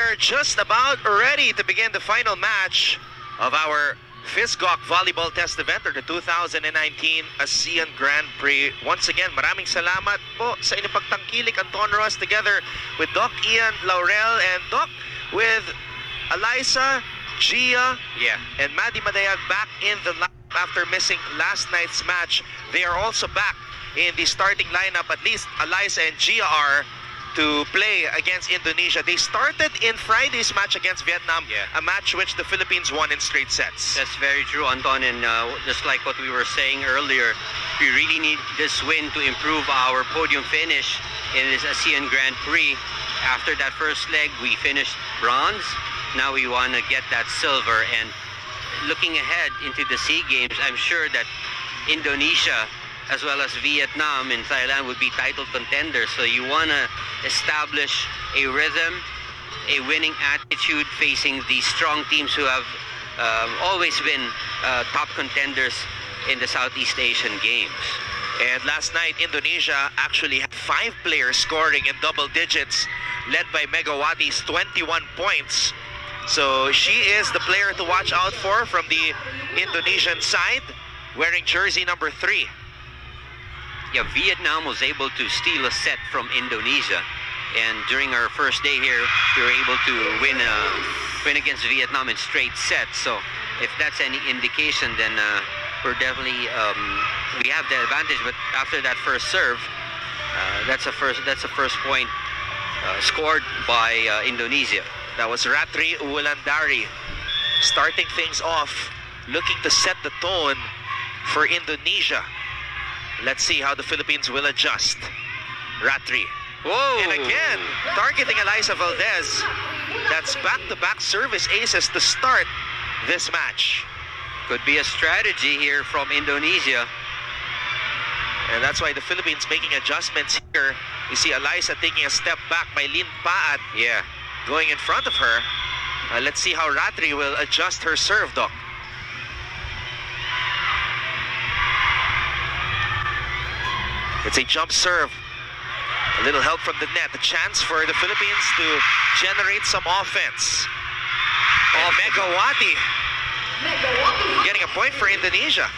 are just about ready to begin the final match of our Fisgok Volleyball Test Event or the 2019 ASEAN Grand Prix. Once again, maraming salamat po sa inyong pagtangkilik and honor us together with Doc Ian Laurel and Doc with Eliza, Gia, and Maddie Madayag back in the lineup after missing last night's match. They are also back in the starting lineup. At least Eliza and Gia are to play against Indonesia. They started in Friday's match against Vietnam, a match which the Philippines won in straight sets. That's very true, Anton, and just like what we were saying earlier, we really need this win to improve our podium finish in this ASEAN Grand Prix. After that first leg, we finished bronze. Now we want to get that silver, and looking ahead into the SEA Games, I'm sure that Indonesia as well as Vietnam and Thailand would be title contenders. So you want to establish a rhythm, a winning attitude facing these strong teams who have always been top contenders in the Southeast Asian Games. And last night, Indonesia actually had 5 players scoring in double digits, led by Megawati's 21 points. So she is the player to watch out for from the Indonesian side, wearing jersey number 3. Yeah, Vietnam was able to steal a set from Indonesia, and during our first day here, we were able to win against Vietnam in straight sets. So if that's any indication, then we're definitely we have the advantage. But after that first serve, that's a first point scored by Indonesia. That was Ratri Wulandari starting things off, looking to set the tone for Indonesia. Let's see how the Philippines will adjust. Ratri. Whoa! And again, targeting Eliza Valdez. That's back-to-back service aces to start this match. Could be a strategy here from Indonesia. And that's why the Philippines making adjustments here. You see Eliza taking a step back. Maylin Paat going in front of her. Let's see how Ratri will adjust her serve, Doc. It's a jump serve. A little help from the net. A chance for the Philippines to generate some offense. And Megawati getting a point for Indonesia.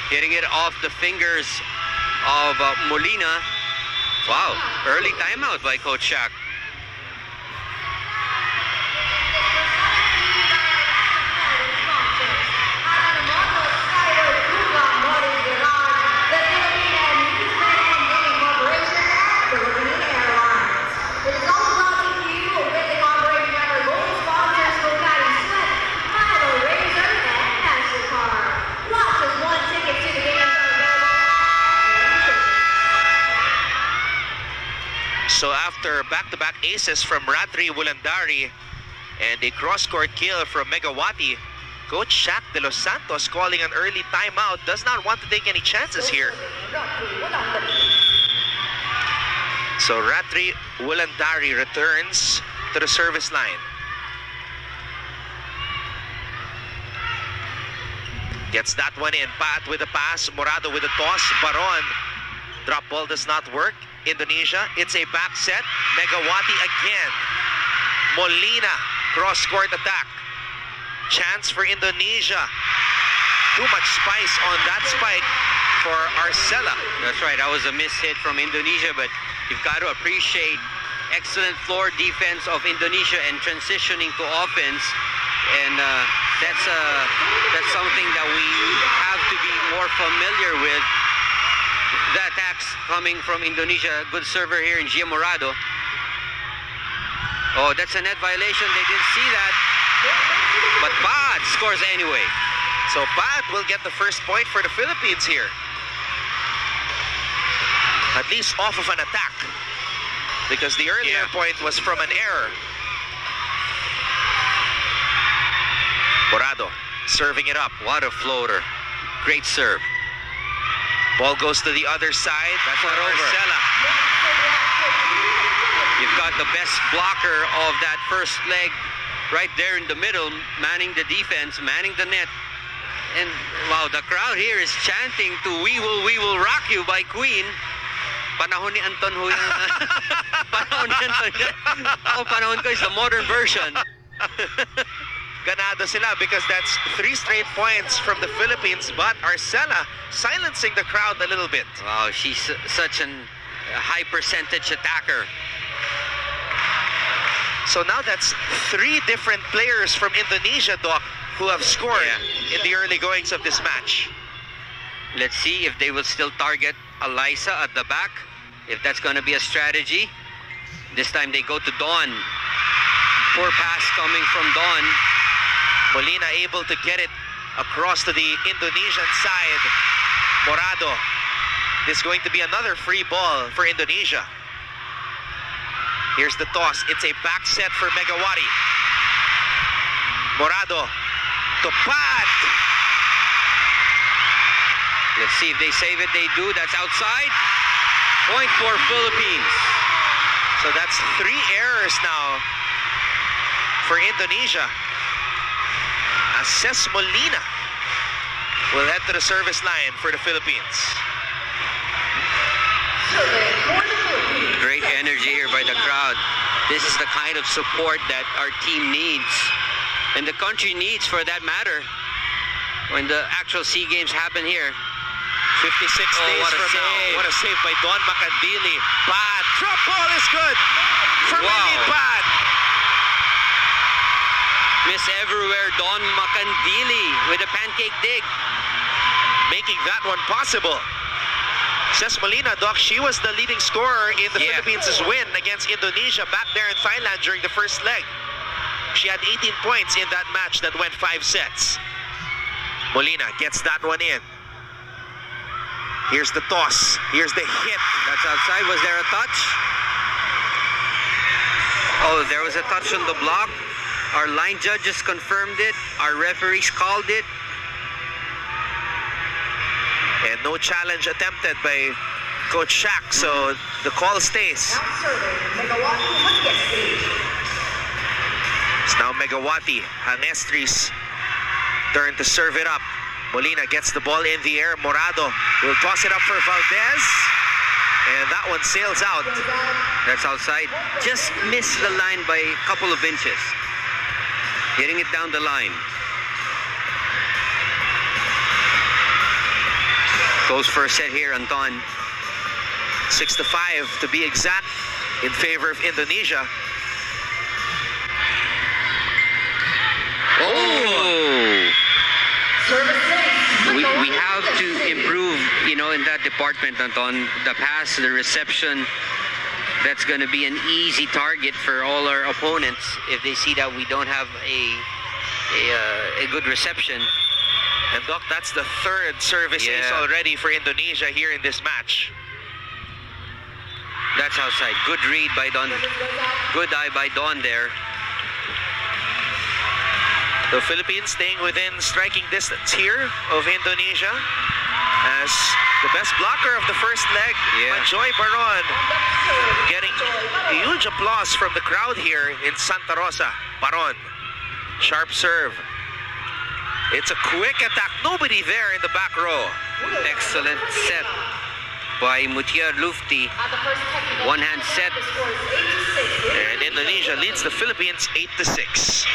Getting it off the fingers of Molina. Wow, early timeout by Coach Shaq. So after back-to-back aces from Ratri Wulandari and a cross-court kill from Megawati, Coach Shaq de los Santos calling an early timeout. Does not want to take any chances here. So Ratri Wulandari returns to the service line. Gets that one in. Pat with a pass. Morado with a toss. Baron. Drop ball does not work. Indonesia, it's a back set. Megawati again. Molina, cross-court attack. Chance for Indonesia. Too much spice on that spike for Arcela. That's right, that was a miss hit from Indonesia, but you've got to appreciate excellent floor defense of Indonesia and transitioning to offense. And that's something that we have to be more familiar with. The attacks coming from Indonesia. Good server here in Gia Morado. Oh, that's a net violation. They didn't see that. But Pat scores anyway. So Pat will get the first point for the Philippines here. At least off of an attack. Because the earlier point was from an error. Morado serving it up. What a floater. Great serve. Ball goes to the other side. That's not over. Arcela. You've got the best blocker of that first leg right there in the middle, manning the defense, manning the net. And wow, the crowd here is chanting to We Will Rock You by Queen. Panahon ni Anton ho yung... panahon ni Anton. Ako, panahon ko is the modern version. Ganado sila because that's 3 straight points from the Philippines, but Arcela silencing the crowd a little bit. Wow, she's such a high percentage attacker. So now that's 3 different players from Indonesia, Doc, who have scored in the early goings of this match. Let's see if they will still target Eliza at the back, if that's going to be a strategy. This time they go to Dawn. Poor pass coming from Dawn. Molina able to get it across to the Indonesian side. Morado. This is going to be another free ball for Indonesia. Here's the toss. It's a back set for Megawati. Morado to Pat. Let's see if they save it. They do. That's outside. Point for Philippines. So that's 3 errors now for Indonesia. Ases Molina will head to the service line for the Philippines. Great energy here by the crowd. This is the kind of support that our team needs, and the country needs for that matter, when the actual SEA Games happen here. 56 days from now. What a save by Don Macandili. Pat. Drop ball is good for Eileen Pat. Miss everywhere, Don Macandili with a pancake dig. Making that one possible. Says Molina, Doc, she was the leading scorer in the Philippines' win against Indonesia back there in Thailand during the first leg. She had 18 points in that match that went 5 sets. Molina gets that one in. Here's the toss. Here's the hit. That's outside. Was there a touch? Oh, there was a touch on the block. Our line judges confirmed it. Our referees called it. And no challenge attempted by Coach Shaq, so the call stays. It's now Megawati, Hanestri's turn to serve it up. Molina gets the ball in the air. Morado will toss it up for Valdez. And that one sails out. That's outside. Just missed the line by a couple of inches. Getting it down the line. Goes for a set here, Anton. 6-5 to be exact in favor of Indonesia. Oh! We have to improve, you know, in that department, Anton. The pass, the reception, that's going to be an easy target for all our opponents if they see that we don't have a good reception. And Doc, that's the 3rd service ace already for Indonesia here in this match. That's outside. Good read by Don. Good eye by Don there. The Philippines staying within striking distance here of Indonesia as the best blocker of the first leg, Joy Baron, getting a huge applause from the crowd here in Santa Rosa. Baron, sharp serve. It's a quick attack. Nobody there in the back row. Excellent set by Mutiar Lufti. One-hand set. And Indonesia leads the Philippines 8-6.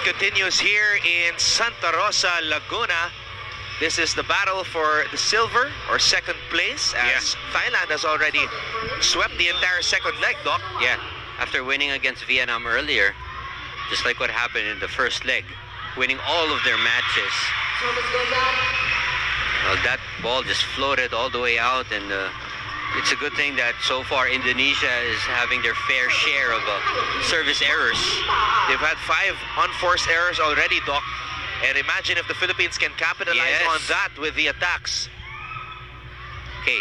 Continues here in Santa Rosa, Laguna. This is the battle for the silver or second place as Thailand has already swept the entire second leg, Doc. Yeah, after winning against Vietnam earlier, just like what happened in the first leg, winning all of their matches. Well, that ball just floated all the way out, and it's a good thing that so far Indonesia is having their fair share of service errors. They've had 5 unforced errors already, Doc. And imagine if the Philippines can capitalize on that with the attacks. Okay,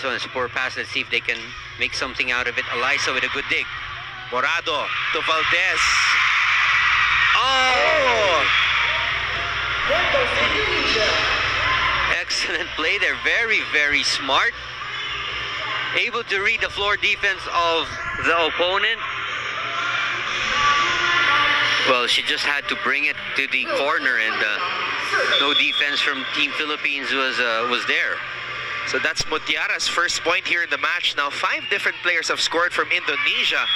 so it's a poor pass. Let's see if they can make something out of it. Eliza with a good dig. Morado to Valdez. Oh! Excellent play there. Very, very smart. Able to read the floor defense of the opponent. Well, she just had to bring it to the corner, and no defense from Team Philippines was there. So that's Mutiara's first point here in the match. Now 5 different players have scored from Indonesia.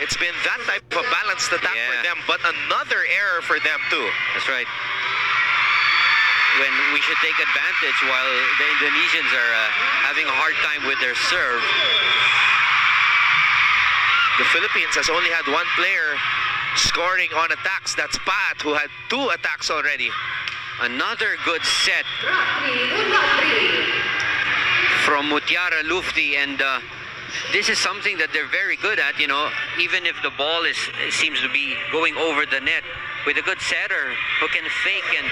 It's been that type of a balanced attack for them, but another error for them too. That's right. When we should take advantage while the Indonesians are having a hard time with their serve. The Philippines has only had 1 player scoring on attacks. That's Pat, who had 2 attacks already. Another good set from Mutiara Lufti, and this is something that they're very good at, you know, even if the ball seems to be going over the net. With a good setter who can fake and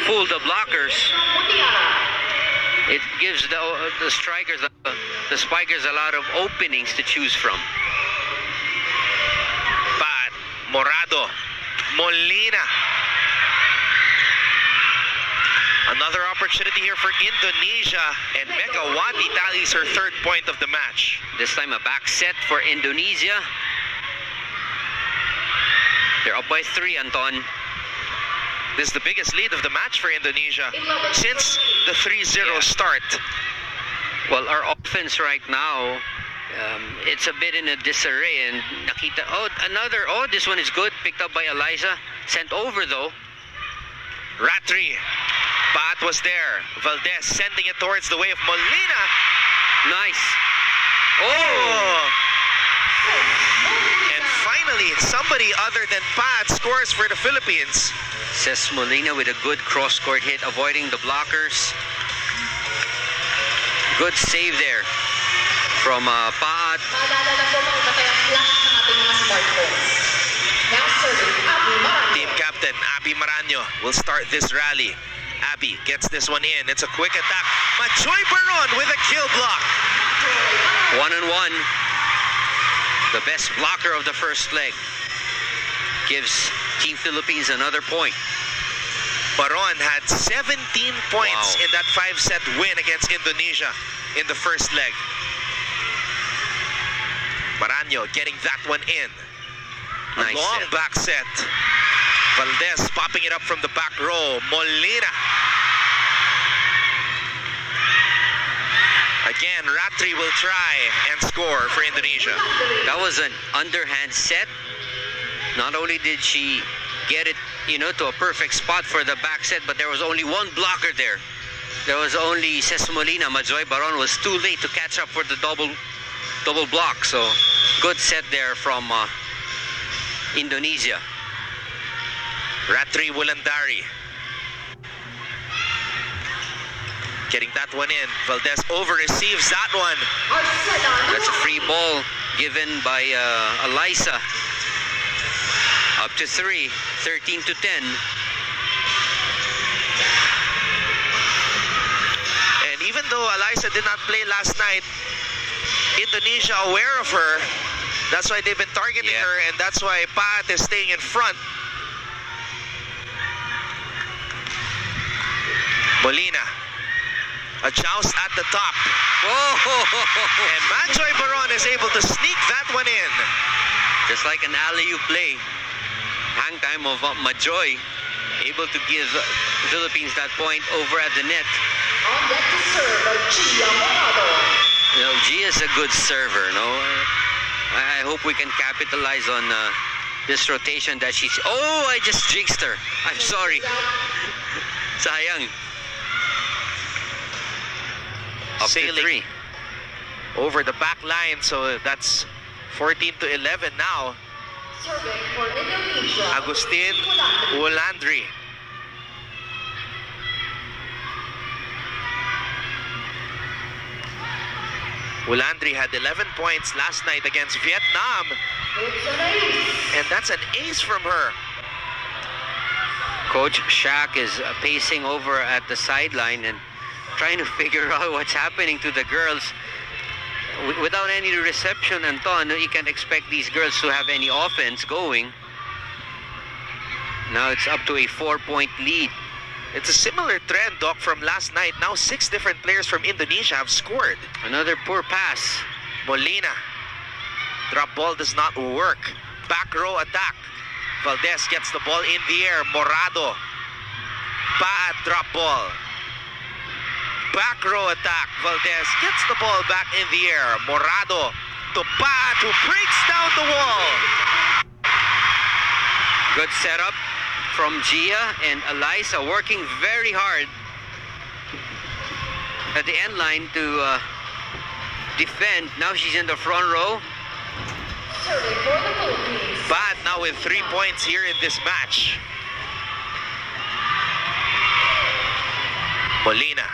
fool the blockers, it gives the strikers, the spikers, a lot of openings to choose from. Pat, Morado, Molina. Another opportunity here for Indonesia, and Megawati tallies her 3rd point of the match. This time a back set for Indonesia. They're up by 3, Anton. This is the biggest lead of the match for Indonesia since the 3-0 start. Well, our offense right now, it's a bit in a disarray, and nakita, this one is good, picked up by Eliza, sent over though. Ratri, Pat was there. Valdez sending it towards the way of Molina. Nice. Oh! And finally, somebody other than Pat scores for the Philippines. Ces Molina with a good cross-court hit, avoiding the blockers. Good save there from Pat. Team captain Abby Maranyo will start this rally. Abby gets this one in. It's a quick attack. Machoy Baron with a kill block. 1-on-1. The best blocker of the first leg gives Team Philippines another point. Baron had 17 points in that 5-set win against Indonesia in the first leg. Maranyo getting that one in. A Nice long set. back set. Valdez popping it up from the back row. Molina. Again, Ratri will try and score for Indonesia. That was an underhand set. Not only did she get it, to a perfect spot for the back set, but there was only 1 blocker there. There was only Ces Molina. Majoy Baron was too late to catch up for the double block. So good set there from Indonesia. Ratri Wulandari. Getting that one in. Valdez over-receives that one. That's a free ball given by Eliza. Up to 3, 13-10. And even though Eliza did not play last night, Indonesia aware of her. That's why they've been targeting her, and that's why Pat is staying in front. Molina. A joust at the top. And Majoy Baron is able to sneak that one in. Just like an alley-oop play. Hang time of Majoy. Able to give the Philippines that point over at the net. Gia is a good server, no? I hope we can capitalize on this rotation that she's... Oh, I just jinxed her. I'm sorry. Sayang. Up Sailing to 3. over the back line, so that's 14-11 now. Agustin Wulandri. Wulandri had 11 points last night against Vietnam. And that's an ace from her. Coach Shaq is pacing over at the sideline and trying to figure out what's happening to the girls. Without any reception, Anton, you can't expect these girls to have any offense going. Now it's up to a 4-point lead. It's a similar trend, Doc, from last night. Now 6 different players from Indonesia have scored. Another poor pass. Molina. Drop ball does not work. Back row attack. Valdez gets the ball in the air. Morado. Bad drop ball. Back row attack. Valdez gets the ball back in the air. Morado to Pat, who breaks down the wall. Good setup from Gia and Eliza, working very hard at the end line to defend. Now she's in the front row. Pat now with 3 points here in this match. Molina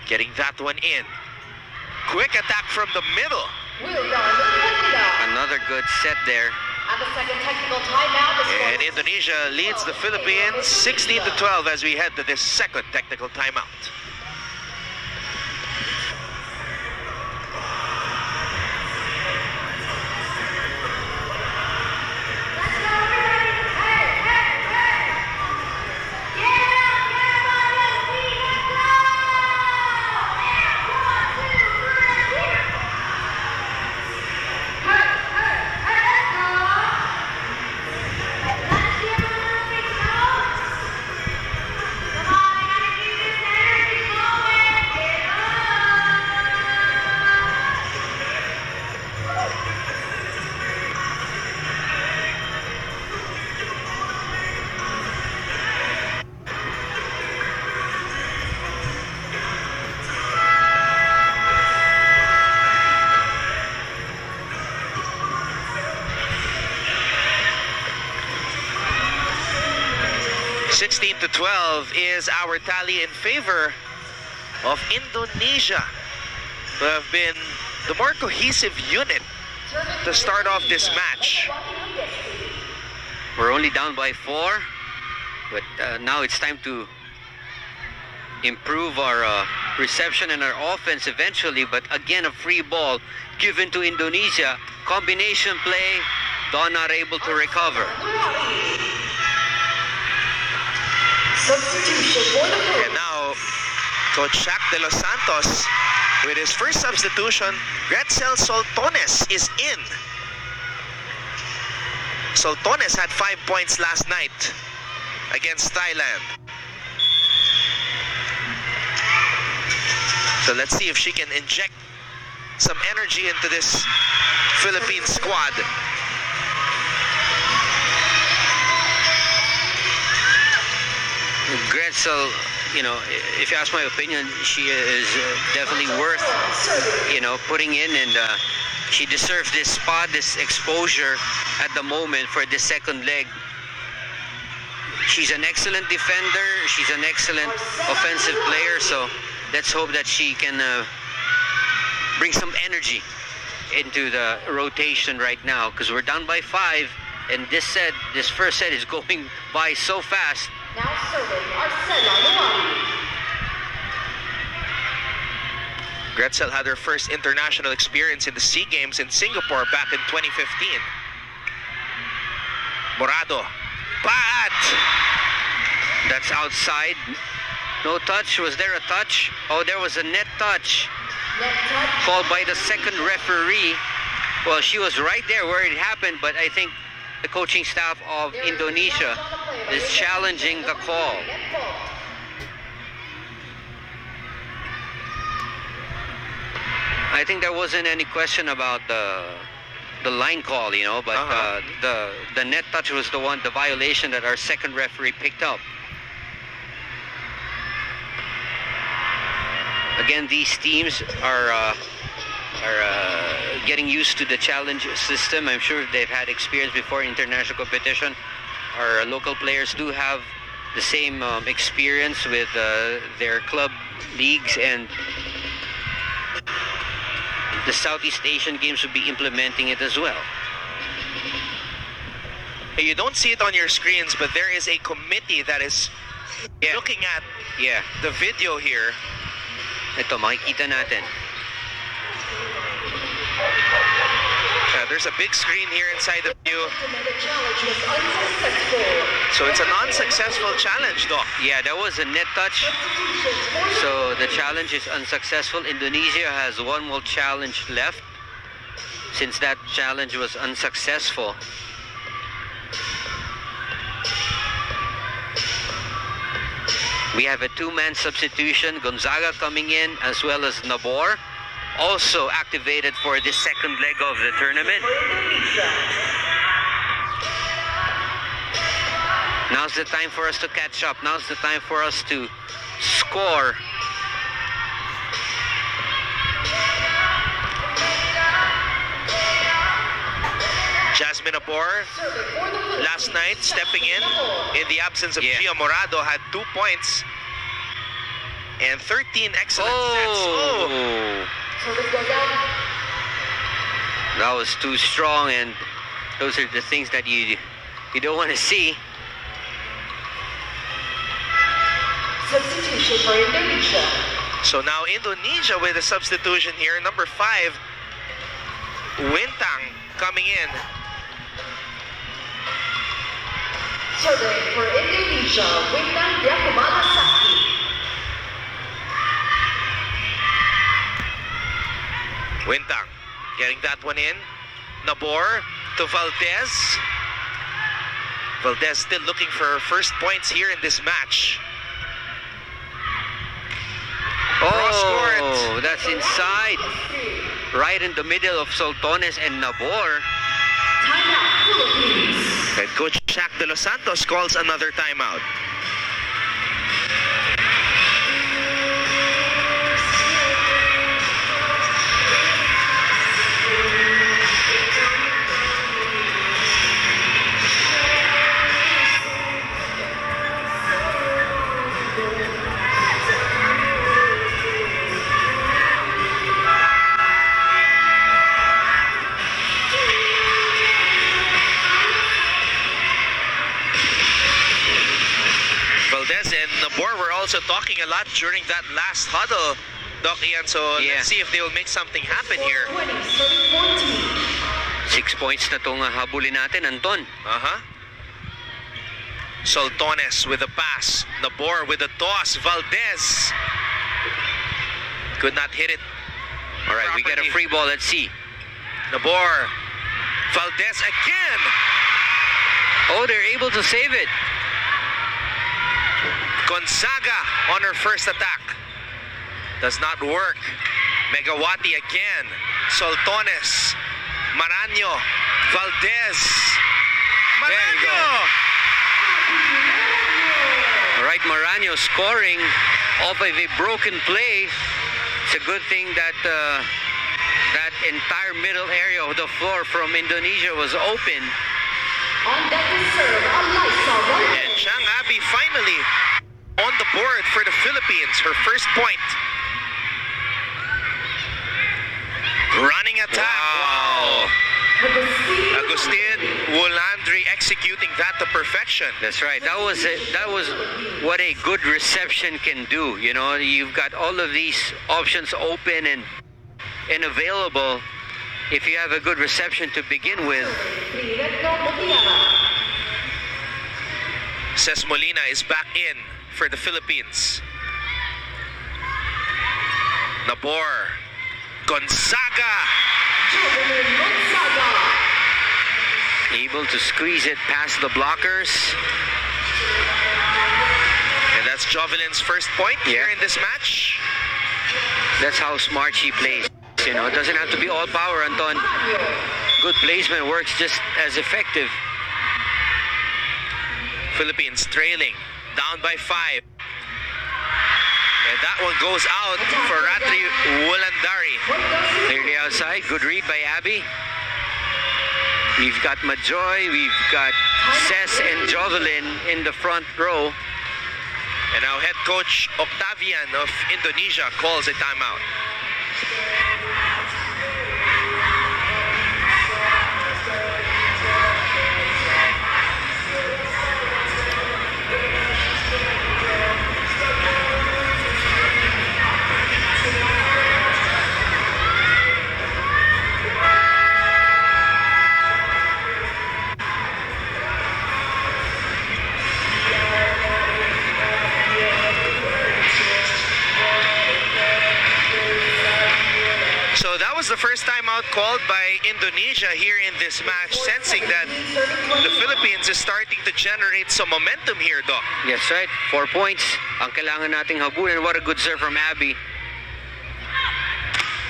getting that one in. Quick attack from the middle. Another good set there. And the second technical timeout. And Indonesia leads the Philippines 16-12 as we head to this second technical timeout. To 12 is our tally in favor of Indonesia, who have been the more cohesive unit to start off this match. We're only down by 4, but now it's time to improve our reception and our offense eventually. But again, a free ball given to Indonesia. Combination play, Dawn not able to recover. And now, Coach Shaq de los Santos, with his first substitution, Gretzel Soltones is in. Soltones had 5 points last night against Thailand. So let's see if she can inject some energy into this Philippine squad. Gretzel, you know, if you ask my opinion, she is definitely worth, you know, putting in, and she deserves this spot, this exposure at the moment for the second leg. She's an excellent defender. She's an excellent offensive player. So let's hope that she can bring some energy into the rotation right now, because we're down by 5, and this first set is going by so fast. Now serving Arcela Luani. Gretzel had her first international experience in the SEA Games in Singapore back in 2015. Morado. Pat! That's outside. No touch. Was there a touch? Oh, there was a net touch. Net touch. Called by the second referee. Well, she was right there where it happened, but I think the coaching staff of Indonesia is challenging the call. I think there wasn't any question about the line call, you know, but the net touch was the violation that our second referee picked up. Again, these teams are getting used to the challenge system. I'm sure they've had experience before in international competition. Our local players do have the same experience with their club leagues, and the Southeast Asian Games would be implementing it as well. You don't see it on your screens, but there is a committee that is looking at the video here. Ito, makikita natin. There's a big screen here inside the view. The challenge was unsuccessful. So it's an unsuccessful challenge, Doc. Yeah, that was a net touch. So the challenge is unsuccessful. Indonesia has one more challenge left since that challenge was unsuccessful. We have a two-man substitution, Gonzaga coming in as well as Nabor, also activated for the second leg of the tournament. Now's the time for us to catch up. Now's the time for us to score. Jasmine Abor, last night, stepping in the absence of Gia Morado, had 2 points and 13 excellent sets. Oh! That was too strong, and those are the things that you don't want to see. Substitution for Indonesia. So now Indonesia with a substitution here. Number 5, Wintang coming in. Serving for Indonesia, Wintang Diakumalasaki. Wintang getting that one in. Nabor to Valdez. Valdez still looking for her first points here in this match. Oh, that's inside. Right in the middle of Soltones and Nabor. Timeout, Philippines. Head coach Shaq De Los Santos calls another timeout. Valdez and Nabor were also talking a lot during that last huddle, Doc Ian. So let's see if they will make something happen here. 6 points na itong habulin natin, Anton. Soltones with a pass. Nabor with a toss. Valdez could not hit it. All right, we get a free ball. Let's see. Nabor. Valdez again. Oh, they're able to save it. Gonzaga on her first attack. Does not work. Megawati again. Soltones. Maranyo. Valdez. Maranyo! All right, Maranyo scoring off of a broken play. It's a good thing that that entire middle area of the floor from Indonesia was open. On deck to serve, Alyssa Rodriguez. And Chang Abby finally on the board for the Philippines. Her first point. Running attack. Wow. Agustin Wolandri executing that to perfection. That's right. That was what a good reception can do. You know, you've got all of these options open and available. If you have a good reception to begin with. Ces Molina is back in for the Philippines. Nabor. Gonzaga. Able to squeeze it past the blockers. And that's Jovelin's first point here in this match. That's how smart she plays. You know, it doesn't have to be all power, Anton. Good placement works just as effective. Philippines trailing, down by 5. And that one goes out for Ratri Wolandari. Clearly outside. Good read by Abby. We've got Majoy, we've got Ces and Jovelin in the front row. And now head coach Octavian of Indonesia calls a timeout. first time out called by Indonesia here in this match, sensing that the Philippines is starting to generate some momentum here, Doc. Yes, right. 4 points ang kailangan nating habulan. What a good serve from Abby.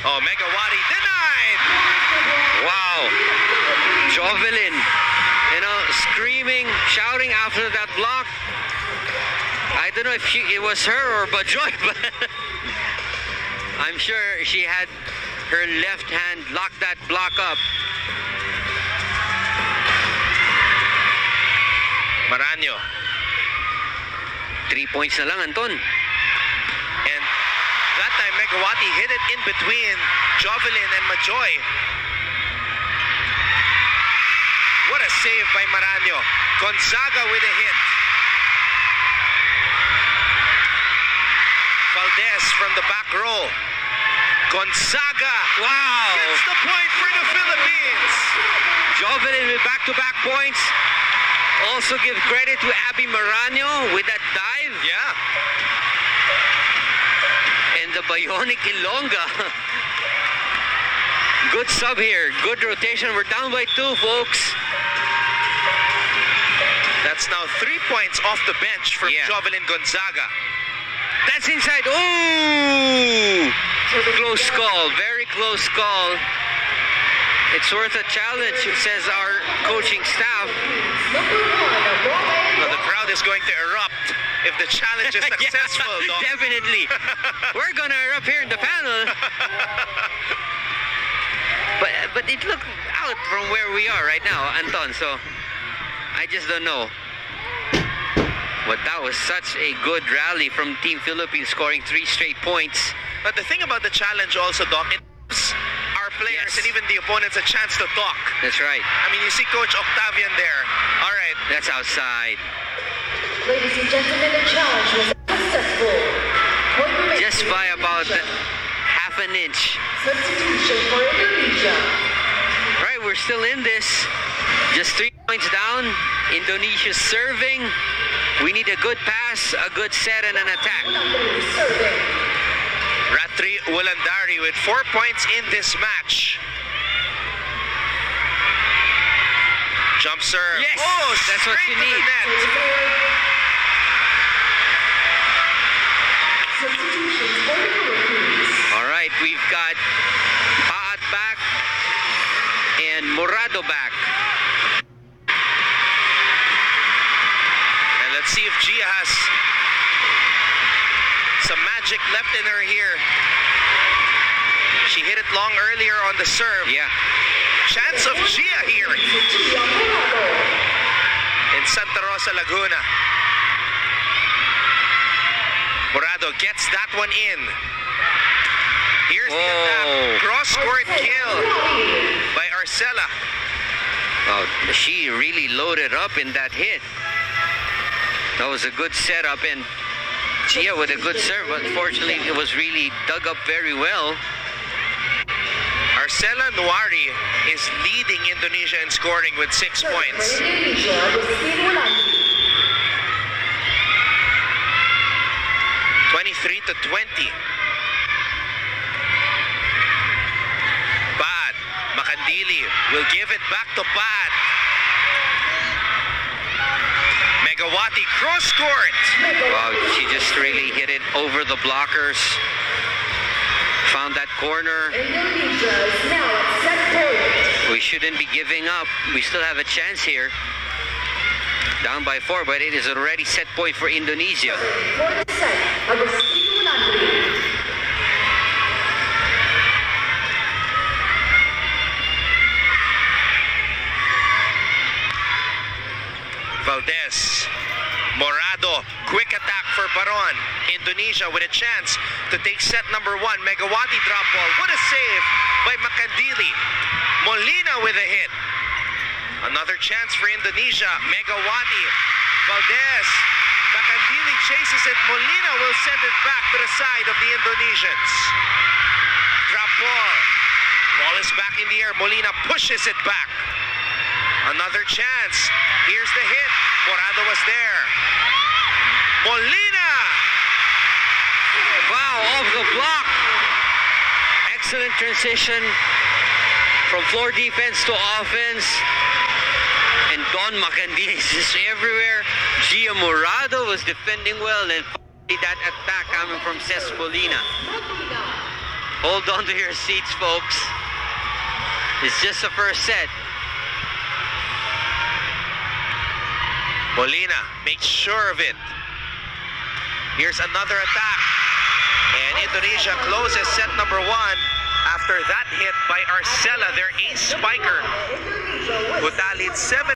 Oh, Megawati denied! Wow. Jovelyn, screaming, shouting after that block. I don't know if it was her or Bajoy, but I'm sure she had her left hand lock that block up. Maranyo. 3 points na lang, Anton. And that time, Megawati hit it in between Jovelyn and Majoy. What a save by Maranyo. Gonzaga with a hit. Valdez from the back row. Gonzaga. Wow. Gets the point for the Philippines. Jovelyn with back-to-back points. Also give credit to Abby Maranyo with that dive. Yeah. And the Bionic Ilongga. Good sub here. Good rotation. We're down by 2, folks. That's now 3 points off the bench from Jovelyn Gonzaga. That's inside. Ooh! Close call. Very close call. It's worth a challenge, says our coaching staff. Well, the crowd is going to erupt if the challenge is successful, Doc. Definitely. We're going to erupt here in the panel. But it looked out from where we are right now, Anton. So I just don't know. But that was such a good rally from Team Philippines, scoring 3 straight points. But the thing about the challenge also, Doc, it gives our players and even the opponents a chance to talk. That's right. I mean, you see Coach Octavian there. All right. That's outside. Ladies and gentlemen, the challenge was successful. Just by about half an inch. Substitution for Indonesia. Right, we're still in this. Just 3 points down. Indonesia serving. We need a good pass, a good set, and an attack. Serving. Ratri Wulandari with 4 points in this match. Jump serve. Yes, oh, that's what you straight to the need. net. Substitutions for the Philippines. All right, we've got Paat back and Morado back. And let's see if Gia has some magic left in her here. She hit it long earlier on the serve. Yeah. Chance of Gia here in Santa Rosa, Laguna. Morado gets that one in. Here's the attack. Cross-court kill by Arcela. Wow, she really loaded up in that hit. That was a good setup, and Gia with a good serve, but unfortunately it was really dug up very well. Arcela Nuari is leading Indonesia in scoring with 6 points. For Indonesia, Agustin Wulandari. 23-20. Pad. Makandili will give it back to Pad. Megawati cross court. Wow, she just really hit it over the blockers. Found that corner. Indonesia is now at set point. We shouldn't be giving up. We still have a chance here. Down by 4, but it is already set point for Indonesia. For the set, Agustin Wulandari. Valdez. Morado. Quick attack for Baron. Indonesia with a chance to take set number 1. Megawati drop ball. What a save by Makandili. Molina with a hit. Another chance for Indonesia. Megawati. Valdez. Makandili chases it. Molina will send it back to the side of the Indonesians. Drop ball. Ball is back in the air. Molina pushes it back. Another chance. Here's the hit. Morado was there. Molina! Wow, off the block. Excellent transition. From floor defense to offense. And Don Macandis is everywhere. Gia Morado was defending well. And finally that attack coming from Ces Molina. Hold on to your seats, folks. It's just the first set. Molina makes sure of it. Here's another attack. And Indonesia closes set number 1 after that hit by Arcela, their ace spiker, who tallied 7